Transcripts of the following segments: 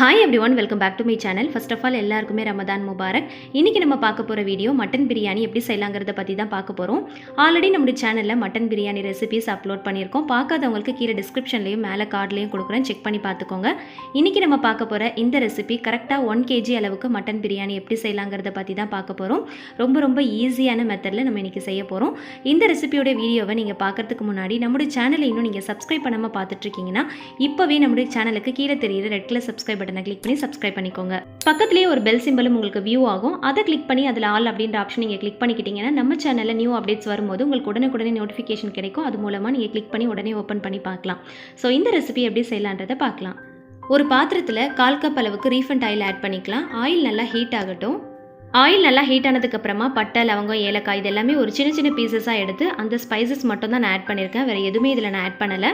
Hi everyone, welcome back to my channel. First of all, எல்லாருக்குமே Ramadan Mubarak. இன்னைக்கு நம்ம பார்க்க போற வீடியோ மட்டன் பிரியாணி எப்படி செய்யலாம்ங்கறத பத்தி தான் பார்க்க போறோம். ஆல்ரெடி நம்ம சேனல்ல மட்டன் பிரியாணி ரெசிபீஸ் அப்லோட் பண்ணியிருக்கோம். பார்க்காதவங்களுக்கு கீழ டிஸ்கிரிப்ஷன்லயும் மேல கார்ட்லயும் கொடுக்குறேன், செக் பண்ணி பார்த்துக்கோங்க. இன்னைக்கு நம்ம பார்க்க போற இந்த ரெசிபி கரெக்ட்டா 1 kg அளவுக்கு மட்டன் பிரியாணி எப்படி செய்யலாம்ங்கறத பத்தி தான் பார்க்க போறோம். ரொம்ப ஈஸியான மெத்தட்ல நம்ம இன்னைக்கு செய்ய போறோம். இந்த ரெசிபியோட வீடியோவை நீங்க பார்க்கிறதுக்கு முன்னாடி நம்ம சேனலை இன்னும் நீங்க சப்ஸ்கிரைப் பண்ணாம பார்த்துட்டு இருக்கீங்கன்னா இப்பவே நம்ம சேனலுக்கு கீழ தெரியுற ரெட் கலர் சப்ஸ்கிரைப் பட்டனை கிளிக் பண்ணி சப்ஸ்கிரைப் பண்ணிக்கோங்க. பக்கத்துலயே ஒரு பெல் சிம்பலும் உங்களுக்கு வியூ ஆகும். அதை கிளிக் பண்ணி அதுல ஆல் அப்படின்ற ஆப்ஷன் நீங்க கிளிக் பண்ணிக்கிட்டீங்கன்னா நம்ம சேனல்ல நியூ அப்டேட்ஸ் வரும்போது உங்களுக்கு உடனே நோட்டிஃபிகேஷன் கிடைக்கும். அது மூலமா நீங்க கிளிக் பண்ணி உடனே ஓபன் பண்ணி பார்க்கலாம். சோ இந்த ரெசிபி எப்படி செய்யலாம்ன்றதை பார்க்கலாம். ஒரு பாத்திரத்துல 1/4 கப் அளவுக்கு ரீஃபைண்ட் ஆயில் ஆட் பண்ணிக்கலாம். ஆயில் நல்லா ஹீட் ஆகட்டும். ஆயில் நல்லா ஹீட் ஆனதுக்கு அப்புறமா பட்டை, லவங்கம், ஏலக்காய் இது எல்லாமே ஒரு சின்ன பீசஸாக எடுத்து அந்த ஸ்பைசஸ் மட்டும் தான் நான் ஆட் பண்ணியிருக்கேன். வேறு எதுவுமே இதில் நான் ஆட் பண்ணலை.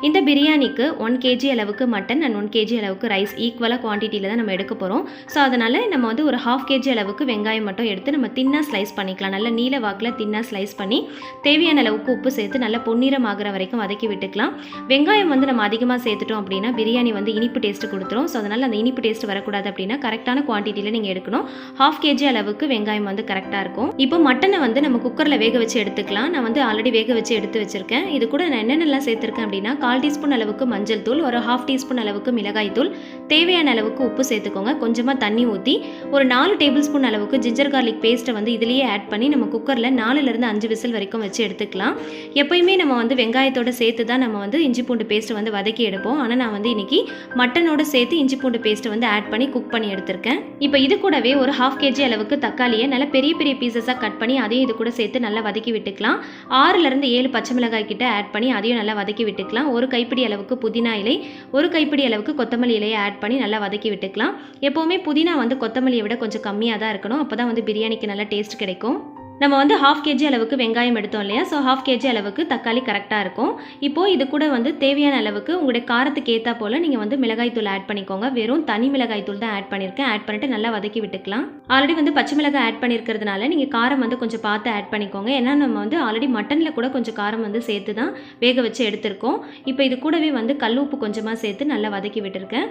இந்த பிரியாணிக்கு 1 kg அளவுக்கு மட்டன் அண்ட் 1 kg அளவுக்கு ரைஸ் ஈக்குவலாக குவான்டிட்டியில் தான் நம்ம எடுக்க போகிறோம். ஸோ அதனால் நம்ம வந்து ஒரு 1/2 kg அளவுக்கு வெங்காயம் மட்டும் எடுத்து நம்ம தின்னாக ஸ்லைஸ் பண்ணிக்கலாம். நல்ல நீல வாக்கில் தின்னாக ஸ்லைஸ் பண்ணி தேவையான அளவுக்கு உப்பு சேர்த்து நல்லா பொன்னிறம் ஆகிற வரைக்கும் வதக்கி விட்டுக்கலாம். வெங்காயம் வந்து நம்ம அதிகமாக சேர்த்துட்டோம் அப்படின்னா பிரியாணி வந்து இனிப்பு டேஸ்ட்டு கொடுத்துரும். ஸோ அதனால் அந்த இனிப்பு டேஸ்ட் வரக்கூடாது அப்படின்னா கரெக்டான குவான்டிட்டியில் நீங்கள் எடுக்கணும். 1/2 kg அளவுக்கு வெங்காயம் வந்து கரெக்டா இருக்கும். இப்போ மட்டனை வந்து நம்ம குக்கர்ல வேக வச்சு எடுத்துக்கலாம். நான் வந்து ஆல்ரெடி வேக வச்சு எடுத்து வச்சிருக்கேன். இது கூட நான் என்னென்னலாம் சேர்த்திருக்கேன் அப்படின்னா 1/4 டீஸ்பூன் அளவுக்கு மஞ்சள் தூள், ஒரு 1/2 டீஸ்பூன் அளவுக்கு மிளகாய் தூள், தேவையான அளவுக்கு உப்பு சேர்த்துக்கோங்க. கொஞ்சமா தண்ணி ஊற்றி ஒரு 4 டேபிள் ஸ்பூன் அளவுக்கு ஜிஞ்சர் கார்லிக் பேஸ்ட்டை வந்து இதுலயே ஆட் பண்ணி நம்ம குக்கர்ல 4 இருந்து 5 விசில் வரைக்கும் வச்சு எடுத்துக்கலாம். எப்பயுமே நம்ம வந்து வெங்காயத்தோட சேர்த்து தான் நம்ம வந்து இஞ்சி பூண்டு பேஸ்ட் வந்து வதக்கி எடுப்போம். ஆனால் நான் வந்து இன்னைக்கு மட்டனோட சேர்த்து இஞ்சி பூண்டு பேஸ்ட் வந்து ஆட் பண்ணி குக் பண்ணி எடுத்திருக்கேன். இப்போ இது கூடவே ஒரு 1/2 kg அளவுக்கு தக்காளியை நல்ல பெரிய பீசஸாக கட் பண்ணி அதையும் இது கூட சேர்த்து நல்லா வதக்கி விட்டுக்கலாம். 6 இருந்து 7 பச்சை மிளகாய் கிட்ட ஆட் பண்ணி அதையும் நல்லா வதக்கி விட்டுக்கலாம். ஒரு கைப்பிடி அளவுக்கு புதினா இலை, ஒரு கைப்பிடி அளவுக்கு கொத்தமல்லி இலையை ஆட் பண்ணி நல்லா வதக்கி விட்டுக்கலாம். எப்போவுமே புதினா வந்து கொத்தமல்லியை விட கொஞ்சம் கம்மியாக தான் இருக்கணும். அப்போ தான் வந்து பிரியாணிக்கு நல்ல டேஸ்ட் கிடைக்கும். நம்ம வந்து 1/2 kg அளவுக்கு வெங்காயம் எடுத்தோம் இல்லையா? ஸோ 1/2 kg அளவுக்கு தக்காளி கரெக்டாக இருக்கும். இப்போது இது கூட வந்து தேவையான அளவுக்கு உங்களுடைய காரத்துக்கு ஏற்றா போல் நீங்கள் வந்து மிளகாய் தூள் ஆட் பண்ணிக்கோங்க. வெறும் தனி மிளகாய் தூள் தான் ஆட் பண்ணியிருக்கேன். ஆட் பண்ணிட்டு நல்லா வதக்கி விட்டுக்கலாம். ஆல்ரெடி வந்து பச்சை மிளகாய் ஆட் பண்ணியிருக்கிறதுனால நீங்கள் காரம் வந்து கொஞ்சம் பார்த்து ஆட் பண்ணிக்கோங்க. ஏன்னா நம்ம வந்து ஆல்ரெடி மட்டனில் கூட கொஞ்சம் காரம் வந்து சேர்த்து தான் வேக வச்சு எடுத்திருக்கோம். இப்போ இது கூடவே வந்து கல் உப்பு கொஞ்சமாக சேர்த்து நல்லா வதக்கி விட்டுருக்கேன்.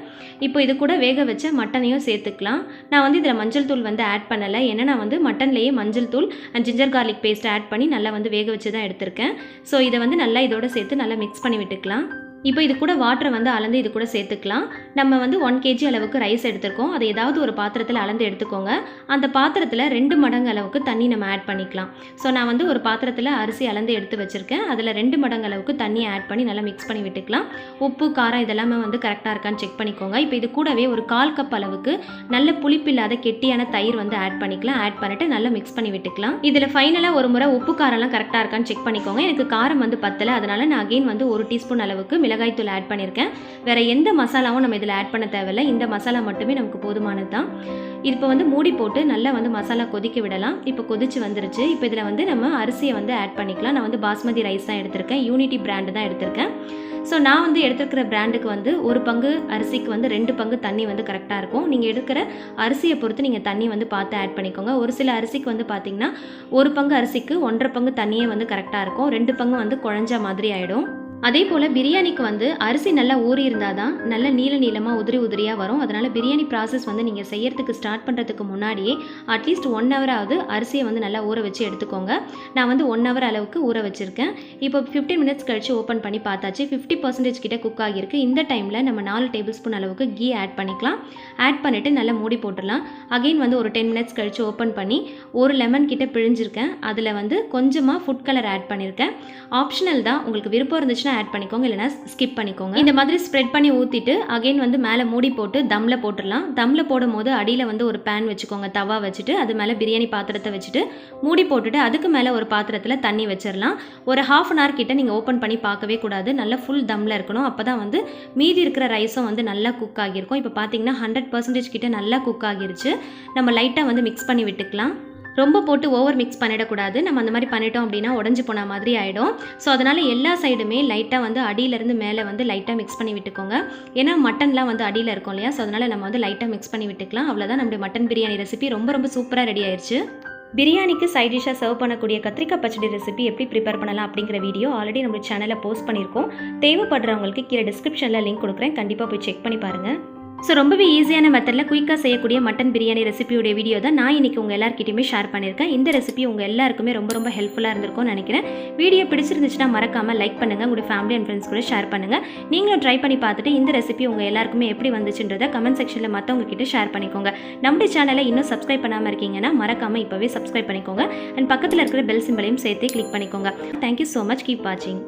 இப்போ இது கூட வேக வச்ச மட்டனையும் சேர்த்துக்கலாம். நான் வந்து இதில் மஞ்சள் தூள் வந்து ஆட் பண்ணலை. ஏன்னா நான் வந்து மட்டன்லேயே மஞ்சள் தூள் and ginger garlic paste add பண்ணி நல்லா வந்து வேக வச்சு தான் எடுத்திருக்கேன். ஸோ இதை வந்து நல்லா இதோட சேர்த்து நல்லா மிக்ஸ் பண்ணி விட்டுக்கலாம். இப்போ இது கூட வாட்டரை வந்து அளந்து இது கூட சேர்த்துக்கலாம். நம்ம வந்து 1 kg அளவுக்கு ரைஸ் எடுத்துருக்கோம். அதை ஏதாவது ஒரு பாத்திரத்தில் அளந்து எடுத்துக்கோங்க. அந்த பாத்திரத்தில் 2 மடங்கு அளவுக்கு தண்ணி நம்ம ஆட் பண்ணிக்கலாம். ஸோ நான் வந்து ஒரு பாத்திரத்தில் அரிசி அளந்து எடுத்து வச்சுருக்கேன். அதில் 2 மடங்கு அளவுக்கு தண்ணி ஆட் பண்ணி நல்லா மிக்ஸ் பண்ணி விட்டுக்கலாம். உப்பு, காரம் இதெல்லாமே வந்து கரெக்டாக இருக்கான்னு செக் பண்ணிக்கோங்க. இப்போ இது கூடவே ஒரு 1/4 கப் அளவுக்கு நல்ல புளிப்பில்லாத கெட்டியான தயிர் வந்து ஆட் பண்ணிக்கலாம். ஆட் பண்ணிட்டு நல்லா மிக்ஸ் பண்ணி விட்டுக்கலாம். இதில் ஃபைனலாக ஒரு முறை உப்பு காரம்லாம் கரெக்டாக இருக்கான்னு செக் பண்ணிக்கோங்க. எனக்கு காரம் வந்து பத்தலை, அதனால நான் அகெயின் வந்து 1 டீஸ்பூன் அளவுக்கு மிளகாய் தூள் ஆட் பண்ணியிருக்கேன். வேற எந்த மசாலாவும் நம்ம இதில் ஆட் பண்ண தேவையில்லை. இந்த மசாலா மட்டுமே நமக்கு போதுமானது தான். இப்போ வந்து மூடி போட்டு நல்லா வந்து மசாலா கொதிக்க விடலாம். இப்போ கொதிச்சு வந்துருச்சு. இப்போ இதில் வந்து நம்ம அரிசியை வந்து ஆட் பண்ணிக்கலாம். நான் வந்து பாஸ்மதி ரைஸ் தான் எடுத்திருக்கேன். யூனிட்டி பிராண்டு தான் எடுத்திருக்கேன். ஸோ நான் வந்து எடுத்துருக்கிற பிராண்டுக்கு வந்து 1 பங்கு அரிசிக்கு வந்து 2 பங்கு தண்ணி வந்து கரெக்டாக இருக்கும். நீங்கள் எடுக்கிற அரிசியை பொறுத்து நீங்கள் தண்ணி வந்து பார்த்து ஆட் பண்ணிக்கோங்க. ஒரு சில அரிசிக்கு வந்து பார்த்தீங்கன்னா 1 பங்கு அரிசிக்கு 1.5 பங்கு தண்ணியே வந்து கரெக்டாக இருக்கும். 2 பங்கு வந்து குழஞ்ச மாதிரி ஆகிடும். அதே போல் பிரியாணிக்கு வந்து அரிசி நல்லா ஊறி இருந்தால் தான் நல்ல நீளமாக உதிரியாக வரும். அதனால் பிரியாணி ப்ராசஸ் வந்து நீங்கள் செய்யறதுக்கு ஸ்டார்ட் பண்ணுறதுக்கு முன்னாடியே அட்லீஸ்ட் 1 hour ஆகுது அரிசியை வந்து நல்லா ஊற வச்சு எடுத்துக்கோங்க. நான் வந்து 1 hour அளவுக்கு ஊற வச்சுருக்கேன். இப்போ 15 minutes கழிச்சு ஓப்பன் பண்ணி பார்த்தாச்சு. 50% கிட்ட குக் ஆகியிருக்கு. இந்த டைமில் நம்ம 4 டேபிள் ஸ்பூன் அளவுக்கு கீ ஆட் பண்ணிக்கலாம். ஆட் பண்ணிவிட்டு நல்லா மூடி போட்டுடலாம். அகெயின் வந்து ஒரு 10 minutes கழிச்சு ஓப்பன் பண்ணி ஒரு லெமன் கிட்ட பிழிஞ்சிருக்கேன். அதில் வந்து கொஞ்சமாக ஃபுட் கலர் ஆட் பண்ணியிருக்கேன். ஆப்ஷனல் தான், உங்களுக்கு விருப்பம் இருந்துச்சுன்னா ஆட் பண்ணிக்கோங்க, இல்லைனா ஸ்கிப் பண்ணிக்கோங்க. இந்த மாதிரி ஸ்ப்ரெட் பண்ணி ஊற்றிட்டு அகைன் வந்து மேலே மூடி போட்டு தம்ல போட்டுடலாம். தம்ல போடும் போது அடியில் வந்து ஒரு பேன் வச்சுக்கோங்க, தவா வச்சுட்டு அது மேலே பிரியாணி பாத்திரத்தை வச்சுட்டு மூடி போட்டுட்டு அதுக்கு மேலே ஒரு பாத்திரத்தில் தண்ணி வச்சிடலாம். ஒரு 1/2 hour கிட்ட நீங்கள் ஓப்பன் பண்ணி பார்க்கவே கூடாது. நல்லா ஃபுல் தம்ல இருக்கணும். அப்போ தான் வந்து மீதி இருக்கிற ரைஸும் வந்து நல்லா குக் ஆகியிருக்கும். இப்போ பார்த்தீங்கன்னா 100% கிட்ட நல்லா குக் ஆகிருச்சு. நம்ம லைட்டாக வந்து மிக்ஸ் பண்ணி விட்டுக்கலாம். ரொம்ப போட்டு ஓவர் மிக்ஸ் பண்ணிடக்கூடாது. நம்ம அந்த மாதிரி பண்ணிட்டோம் அப்படின்னா உடஞ்சி போன மாதிரி ஆகிடும். ஸோ அதனால் எல்லா சைடுமே லைட்டாக வந்து அடியிலேருந்து மேலே வந்து லைட்டாக மிக்ஸ் பண்ணி விட்டுக்கோங்க. ஏன்னா மட்டன்லாம் வந்து அடியில் இருக்கும் இல்லையா? ஸோ அதனால் நம்ம வந்து லைட்டாக மிக்ஸ் பண்ணி விட்டுக்கலாம். அவ்வளோதான், நம்மளுடைய மட்டன் பிரியாணி ரெசிபி ரொம்ப சூப்பராக ரெடி ஆயிடுச்சு. பிரியாணிக்கு சைட் டிஷ்ஷாக சர்வ் பண்ணக்கூடிய கத்திரிக்காய் பச்சடி ரெசிபி எப்படி ப்ரிப்பேர் பண்ணலாம் அப்படிங்கிற வீடியோ ஆல்ரெடி நம்ம சேனலில் போஸ்ட் பண்ணியிருக்கோம். தேவைப்படுறவங்களுக்கு கீழே டிஸ்கிரிப்ஷனில் லிங்க் கொடுக்குறேன். கண்டிப்பாக போய் செக் பண்ணி பாருங்கள். ஸோ ரொம்பவே ஈஸியான மெத்தடில் குயிக்காக செய்யக்கூடிய மட்டன் பிரியாணி ரெசிபியோடைய வீடியோ தான் நான் இன்றைக்கி உங்கள் எல்லாருக்கிட்டையுமே ஷேர் பண்ணியிருக்கேன். இந்த ரெசிபி உங்கள் எல்லாருக்குமே ரொம்ப ஹெல்ப்ஃபுல்லாக இருந்திருக்கும்னு நினைக்கிறேன். வீடியோ பிடிச்சிருந்துச்சுன்னா மறக்காமல் லைக் பண்ணுங்கள், உங்களுடைய ஃபேமிலி அண்ட் ஃப்ரெண்ட்ஸ் கூட ஷேர் பண்ணுங்கள். நீங்களும் ட்ரை பண்ணி பார்த்துட்டு இந்த ரெசிபி உங்கள் எல்லாருக்குமே எப்படி வந்துச்சுன்றதை கமெண்ட் செக்ஷனில் மற்றவங்க கிட்ட ஷேர் பண்ணிக்கோங்க. நம்முடைய சேனலை இன்னும் சப்ஸ்கிரைப் பண்ணாமல் இருக்கீங்கன்னா மறக்காமல் இப்போவே சப்ஸ்கிரைப் பண்ணிக்கோங்க. அண்ட் பக்கத்தில் இருக்கிற பெல் சிம்பலையும் சேர்த்து கிளிக் பண்ணிக்கோங்க. Thank you so much. கீப் வாட்சிங்.